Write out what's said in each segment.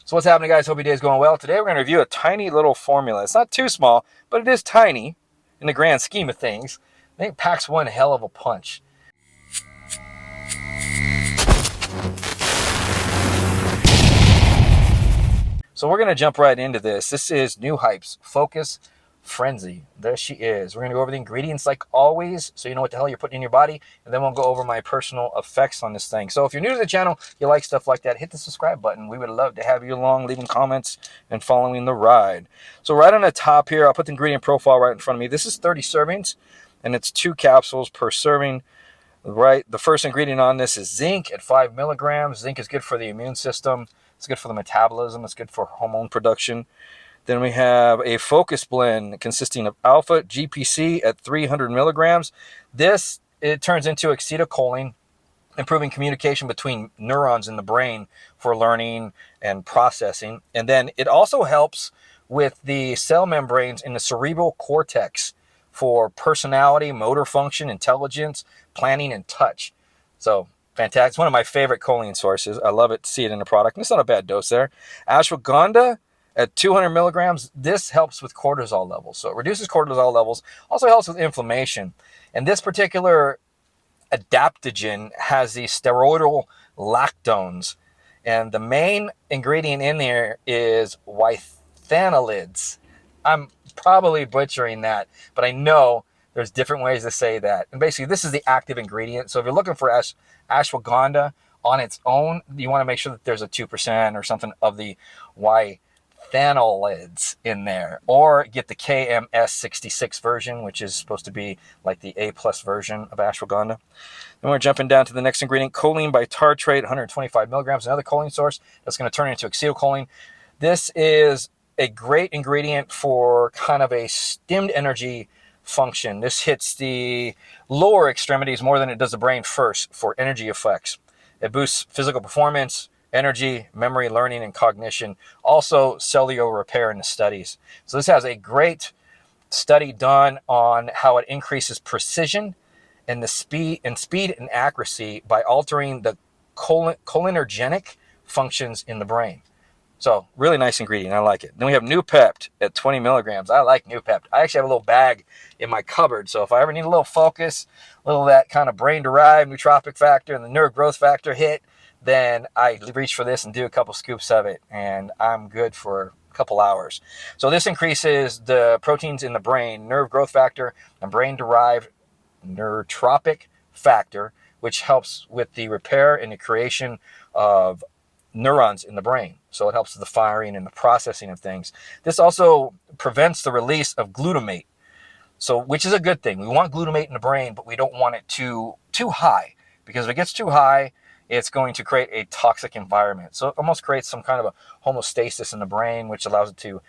So what's happening, guys? Hope your day is going well. Today we're going to review a tiny little formula. It's not too small, but it is tiny in the grand scheme of things. I think it packs one hell of a punch. So we're going to jump right into this. This is Noo-Hype's Focus Frenzy. There she is. We're going to go over the ingredients like always, so you know what the hell you're putting in your body, and then we'll go over my personal effects on this thing. So if you're new to the channel, you like stuff like that, hit the subscribe button. We would love to have you along, leaving comments and following the ride. So right on the top here, I'll put the ingredient profile right in front of me. This is 30 servings, and it's 2 capsules per serving. Right, the first ingredient on this is zinc at 5 milligrams. Zinc is good for the immune system. It's good for the metabolism. It's good for hormone production. Then we have a focus blend consisting of alpha GPC at 300 milligrams. It turns into acetylcholine, improving communication between neurons in the brain for learning and processing. And then it also helps with the cell membranes in the cerebral cortex for personality, motor function, intelligence, planning, and touch. So fantastic. It's one of my favorite choline sources. I love it to see it in a product. And it's not a bad dose there. Ashwagandha at 200 milligrams. This helps with cortisol levels. So it reduces cortisol levels, also helps with inflammation. And this particular adaptogen has the steroidal lactones. And the main ingredient in there is withanolids. I'm probably butchering that, but I know there's different ways to say that. And basically, this is the active ingredient. So if you're looking for ashwagandha on its own, you want to make sure that there's a 2% or something of the withanolids in there. Or get the KMS66 version, which is supposed to be like the A+ version of ashwagandha. Then we're jumping down to the next ingredient, choline bitartrate, 125 milligrams, another choline source that's going to turn into acetylcholine. This is a great ingredient for kind of a stimmed energy function. This hits the lower extremities more than it does the brain first for energy effects. It boosts physical performance, energy, memory, learning, and cognition. Also cellular repair in the studies. So this has a great study done on how it increases precision and the speed and accuracy by altering the cholinergic functions in the brain. So really nice ingredient. I like it. Then we have Noo-Pept at 20 milligrams. I like Noo-Pept. I actually have a little bag in my cupboard. So if I ever need a little focus, a little of that kind of brain-derived nootropic factor and the nerve growth factor hit, then I reach for this and do a couple scoops of it. And I'm good for a couple hours. So this increases the proteins in the brain, nerve growth factor, and brain-derived nootropic factor, which helps with the repair and the creation of neurons in the brain. So it helps with the firing and the processing of things. This also prevents the release of glutamate, so which is a good thing. We want glutamate in the brain, but we don't want it too high, because if it gets too high, it's going to create a toxic environment. So it almost creates some kind of a homeostasis in the brain, which allows it to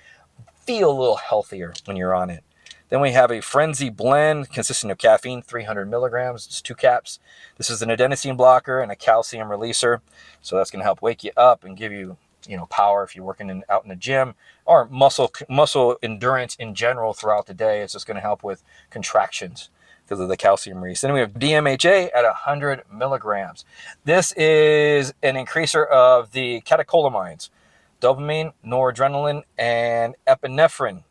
feel a little healthier when you're on it. Then we have a frenzy blend consisting of caffeine, 300 milligrams. It's 2 caps. This is an adenosine blocker and a calcium releaser. So that's going to help wake you up and give you, power if you're working out in the gym, or muscle endurance in general throughout the day. It's just going to help with contractions because of the calcium release. Then we have DMHA at 100 milligrams. This is an increaser of the catecholamines, dopamine, noradrenaline, and epinephrine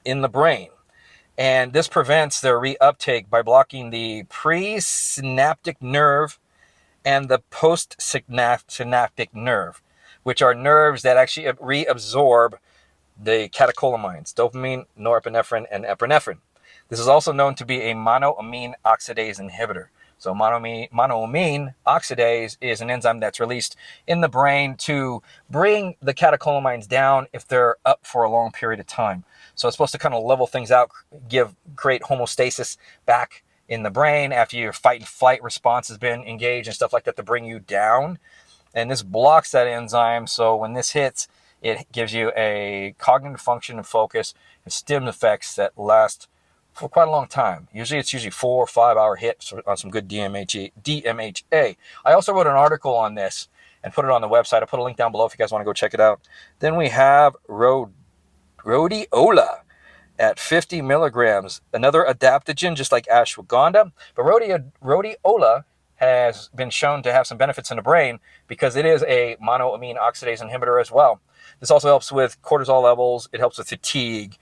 in the brain. And this prevents their reuptake by blocking the presynaptic nerve and the postsynaptic nerve, which are nerves that actually reabsorb the catecholamines, dopamine, norepinephrine, and epinephrine. This is also known to be a monoamine oxidase inhibitor. So monoamine oxidase is an enzyme that's released in the brain to bring the catecholamines down if they're up for a long period of time. So it's supposed to kind of level things out, create homeostasis back in the brain after your fight and flight response has been engaged and stuff like that to bring you down. And this blocks that enzyme. So when this hits, it gives you a cognitive function and focus and stim effects that last for quite a long time. It's usually 4 or 5 hour hits on some good DMHA. I also wrote an article on this and put it on the website. I'll put a link down below if you guys want to go check it out. Then we have rhodiola at 50 milligrams, another adaptogen just like ashwagandha. But rhodiola has been shown to have some benefits in the brain because it is a monoamine oxidase inhibitor as well. This also helps with cortisol levels. It helps with fatigue.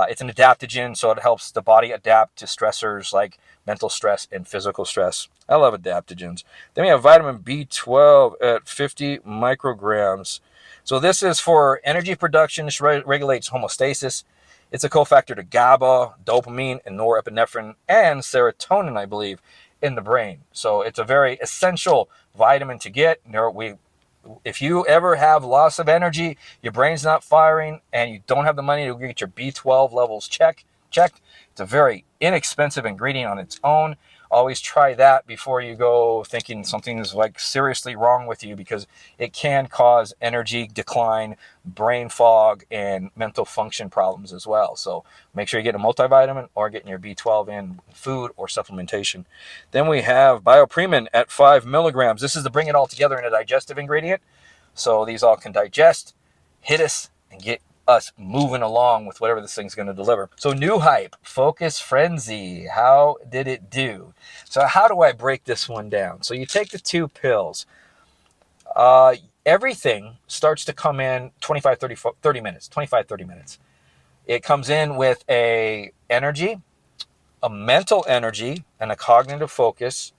It's an adaptogen, so it helps the body adapt to stressors like mental stress and physical stress. I love adaptogens. Then we have vitamin B12 at 50 micrograms. So this is for energy production. This regulates homeostasis. It's a cofactor to GABA, dopamine, and norepinephrine, and serotonin, I believe, in the brain. So it's a very essential vitamin to get. If you ever have loss of energy, your brain's not firing, and you don't have the money to get your B12 levels checked, it's a very inexpensive ingredient on its own. Always try that before you go thinking something is like seriously wrong with you, because it can cause energy decline, brain fog, and mental function problems as well. So make sure you get a multivitamin or getting your B12 in food or supplementation. Then we have Biopremin at 5 milligrams. This is to bring it all together in a digestive ingredient. So these all can digest, hit us, and get us moving along with whatever this thing's going to deliver. So Noo-Hype, Focus Frenzy, how did it do? So how do I break this one down? So you take the 2 pills. Everything starts to come in 25 minutes. It comes in with a energy, a mental energy, and a cognitive focus,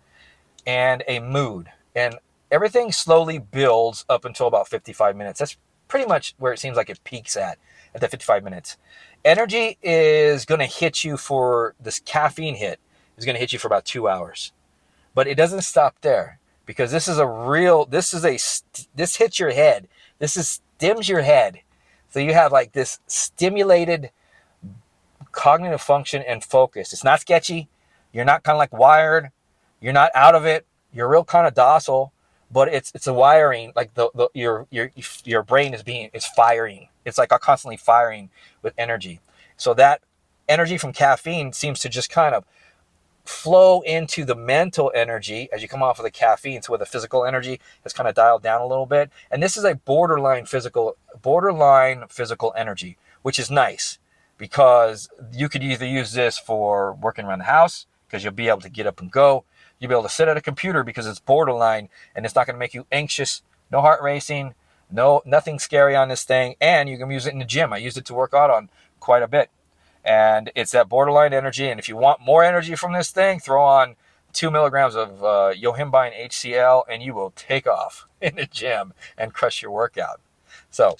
and a mood. And everything slowly builds up until about 55 minutes. That's pretty much where it seems like it peaks at the 55 minutes. Energy is going to hit you for this caffeine hit. Is going to hit you for about 2 hours. But it doesn't stop there, because this hits your head. This stims your head. So you have like this stimulated cognitive function and focus. It's not sketchy. You're not kind of like wired. You're not out of it. You're real kind of docile. But it's a wiring, like your brain is firing. It's like constantly firing with energy. So that energy from caffeine seems to just kind of flow into the mental energy as you come off of the caffeine. So where the physical energy has kind of dialed down a little bit. And this is a borderline physical energy, which is nice, because you could either use this for working around the house, because you'll be able to get up and go. You'll be able to sit at a computer because it's borderline, and it's not going to make you anxious. No heart racing, nothing scary on this thing. And you can use it in the gym. I used it to work out on quite a bit. And it's that borderline energy. And if you want more energy from this thing, throw on 2 milligrams of yohimbine HCl, and you will take off in the gym and crush your workout. So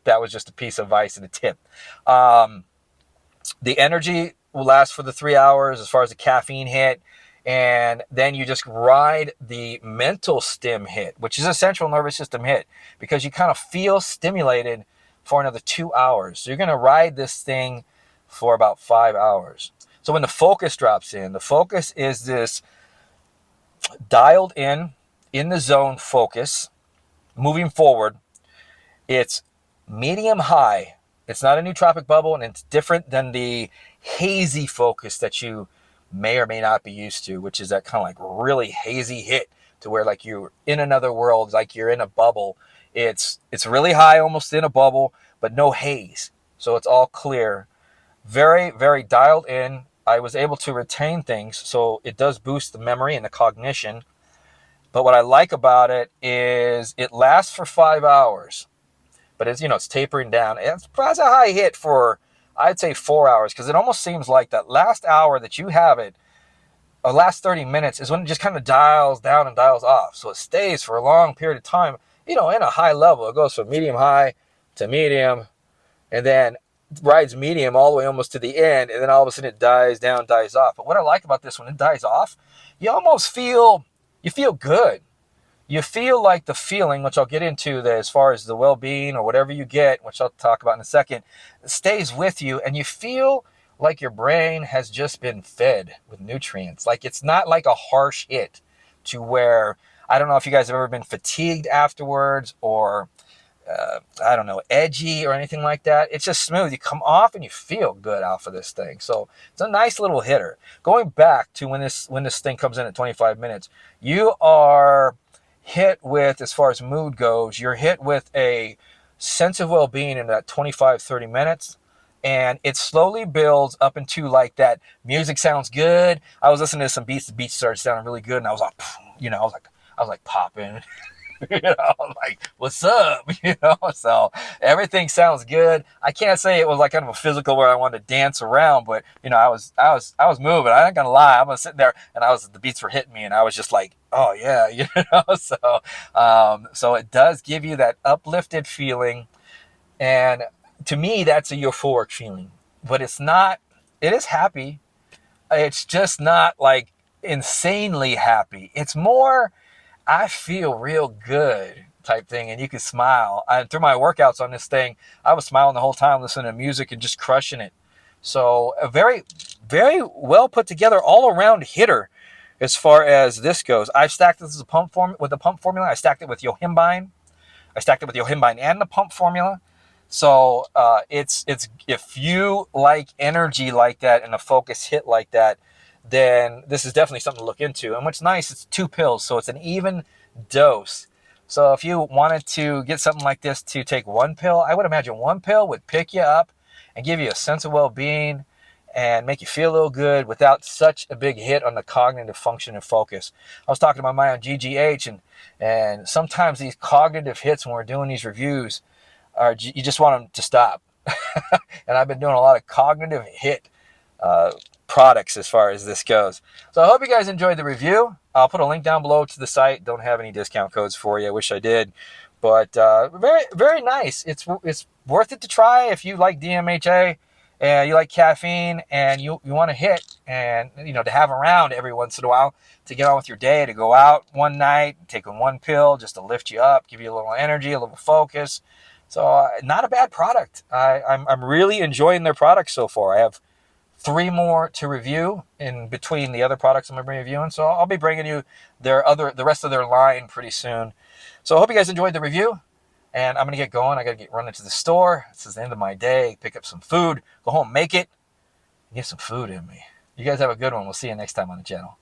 that was just a piece of advice and a tip. The energy will last for the 3 hours as far as the caffeine hit. And then you just ride the mental stim hit, which is a central nervous system hit, because you kind of feel stimulated for another 2 hours. So you're going to ride this thing for about 5 hours. So when the focus drops in, the focus is this dialed in the zone focus, moving forward. It's medium high. It's not a nootropic bubble, and it's different than the hazy focus that you may or may not be used to, which is that kind of like really hazy hit to where like you're in another world, like you're in a bubble. It's really high, almost in a bubble, but no haze. So it's all clear. Very, very dialed in. I was able to retain things, so it does boost the memory and the cognition. But what I like about it is it lasts for 5 hours, but it's tapering down. It's a high hit for, I'd say, 4 hours, because it almost seems like that last hour that you have it, the last 30 minutes is when it just kind of dials down and dials off. So it stays for a long period of time, in a high level. It goes from medium high to medium, and then rides medium all the way almost to the end, and then all of a sudden it dies down, dies off. But what I like about this, when it dies off, you feel good. You feel like the feeling, which I'll get into as far as the well-being or whatever you get, which I'll talk about in a second, stays with you, and you feel like your brain has just been fed with nutrients. Like it's not like a harsh hit to where, I don't know if you guys have ever been fatigued afterwards or, edgy or anything like that. It's just smooth. You come off and you feel good off of this thing. So it's a nice little hitter. Going back to when this thing comes in at 25 minutes, you are hit with, as far as mood goes, you're hit with a sense of well-being in that 25, 30 minutes. And it slowly builds up into like that music sounds good. I was listening to some beats, the beats started sounding really good, and I was like, I was like popping. Like, what's up? So everything sounds good. I can't say it was like kind of a physical where I wanted to dance around, but I was moving. I ain't gonna lie. I'm sitting there, and the beats were hitting me, and I was just like, oh yeah, so it does give you that uplifted feeling, and to me, that's a euphoric feeling. But it's not. It is happy. It's just not like insanely happy. It's more, I feel real good type thing, and you can smile. Through my workouts on this thing, I was smiling the whole time, listening to music and just crushing it. So a very, very well put together all around hitter as far as this goes. I've stacked this as a with the pump formula. I stacked it with Yohimbine. I stacked it with Yohimbine and the pump formula. So it's if you like energy like that and a focus hit like that, then this is definitely something to look into. And what's nice, it's 2 pills, so it's an even dose. So if you wanted to get something like this to take 1 pill, I would imagine 1 pill would pick you up and give you a sense of well-being and make you feel a little good without such a big hit on the cognitive function and focus. I was talking to my mind on GGH, and sometimes these cognitive hits when we're doing these reviews, you just want them to stop. And I've been doing a lot of cognitive hit products as far as this goes. So I hope you guys enjoyed the review. I'll put a link down below to the site. Don't have any discount codes for you. I wish I did. But very, very nice. It's worth it to try if you like DMHA and you like caffeine and you want to hit and to have around every once in a while to get on with your day, to go out one night, taking 1 pill just to lift you up, give you a little energy, a little focus. So not a bad product. I'm really enjoying their products so far. I have 3 more to review in between the other products I'm going to be reviewing. So I'll be bringing you the rest of their line pretty soon. So I hope you guys enjoyed the review. And I'm going to get going. I got to get running to the store. This is the end of my day. Pick up some food. Go home, make it, and get some food in me. You guys have a good one. We'll see you next time on the channel.